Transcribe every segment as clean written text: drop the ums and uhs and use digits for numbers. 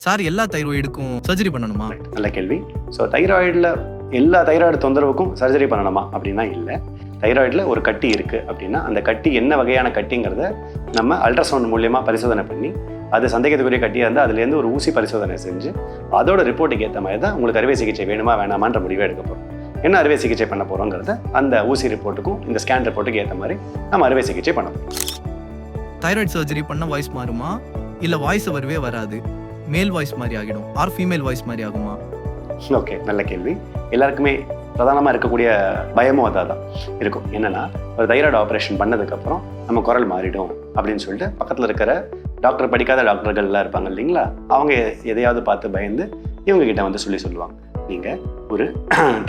Sir எல்லா தைராய்டுக்கும் surgery பண்ணணுமா? நல்ல கேள்வி. ஸோ தைராய்டில் எல்லா தைராய்டு தொந்தரவுக்கும் சர்ஜரி பண்ணணுமா அப்படின்னா இல்லை. தைராய்டில் ஒரு கட்டி இருக்குது அப்படின்னா அந்த கட்டி என்ன வகையான கட்டிங்கிறத நம்ம அல்ட்ராசவுண்ட் மூலியமாக பரிசோதனை பண்ணி அது சந்தேகத்துக்குரிய கட்டியாக இருந்தால் அதுலேருந்து ஒரு ஊசி பரிசோதனை செஞ்சு அதோட ரிப்போர்ட்டுக்கு ஏற்ற மாதிரி தான் உங்களுக்கு அறுவை சிகிச்சை வேணுமா வேணாமான்ற முடிவை எடுக்க போகிறோம். என்ன அறுவை சிகிச்சை பண்ண போகிறோங்கிறத அந்த ஊசி ரிப்போர்ட்டுக்கும் இந்த ஸ்கேன் ரிப்போர்ட்டுக்கு ஏற்ற மாதிரி நம்ம அறுவை சிகிச்சை பண்ண போகிறோம். தைராய்டு சர்ஜரி பண்ண வாய்ஸ் மாறுமா இல்லை வாய்ஸ் வரவே வராது, மேல் வாய்ஸ் மாதிரி ஆகிடும் ஆர் ஃபீமேல் வாய்ஸ் மாதிரி ஆகுமா? ஓகே, நல்ல கேள்வி. எல்லாருக்குமே பிரதானமாக இருக்கக்கூடிய பயமும் அதாக தான் இருக்கும். என்னென்னா ஒரு தைராய்டு ஆப்ரேஷன் பண்ணதுக்கப்புறம் நம்ம குரல் மாறிடும் அப்படின்னு சொல்லிட்டு பக்கத்தில் இருக்கிற டாக்டர் படிக்காத டாக்டர்கள்லாம் இருப்பாங்க இல்லைங்களா, அவங்க எதையாவது பார்த்து பயந்து இவங்ககிட்ட வந்து சொல்லுவாங்க. நீங்கள் ஒரு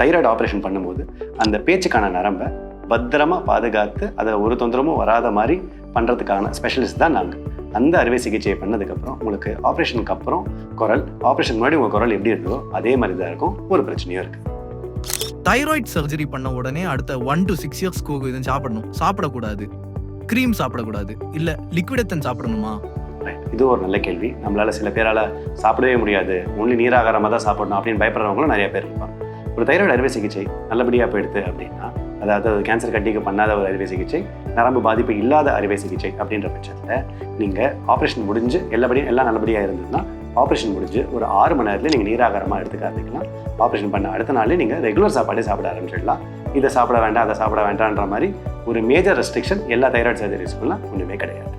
தைராய்டு ஆப்ரேஷன் பண்ணும்போது அந்த பேச்சுக்கான நரம்பை பத்திரமாக பாதுகாத்து அதில் ஒரு தொந்தரமும் வராத மாதிரி பண்ணுறதுக்கான ஸ்பெஷலிஸ்ட் தான் நாங்கள். அந்த அறுவை சிகிச்சையை பண்ணதுக்கப்புறம் உங்களுக்கு ஆப்ரேஷனுக்கு அப்புறம் குரல், ஆப்ரேஷன் முன்னாடி உங்கள் குரல் எப்படி இருந்ததோ அதே மாதிரி தான் இருக்கும், ஒரு பிரச்சனையும் இருக்குது. தைராய்டு சர்ஜரி பண்ண உடனே அடுத்த 1 to 6 இயர்ஸ்க்கு இது சாப்பிடணும், சாப்பிடக்கூடாது, க்ரீம் சாப்பிடக்கூடாது, இல்லை லிக்விடத்தன் சாப்பிடணுமா? இது ஒரு நல்ல கேள்வி. நம்மளால் சில பேரால் சாப்பிடவே முடியாது, ஒன்லி நீராகாரமாக தான் சாப்பிடணும் அப்படின்னு பயப்படுறவங்களும் நிறைய பேர் இருப்பாங்க. ஒரு தைராய்டு அறுவை சிகிச்சை நல்லபடியாக போயிடுது அப்படின்னா, அதாவது கேன்சர் கட்டிக்கு பண்ணாத ஒரு அறுவை சிகிச்சை, நரம்பு பாதிப்பு இல்லாத அறுவை சிகிச்சை அப்படின்ற பட்சத்தில் நீங்கள் ஆப்ரேஷன் முடிஞ்சு எல்லாம் நல்லபடியாக இருந்ததுன்னா ஆப்ரேஷன் முடிஞ்சு ஒரு 6 மணி நேரத்தில் நீங்கள் நீராகாரமாக எடுத்துக்க ஆரம்பிக்கலாம். ஆப்ரேஷன் பண்ண அடுத்த நாளே நீங்கள் ரெகுலர் சாப்பாடே சாப்பிட ஆரம்பிச்சிடலாம். இதை சாப்பிட வேண்டாம் அதை சாப்பிட வேண்டாம்ன்ற மாதிரி ஒரு மேஜர் ரெஸ்ட்ரிக்ஷன் எல்லா தைராய்டு சர்ஜரிஸ்க்குலாம் ஒன்றுமே கிடையாது.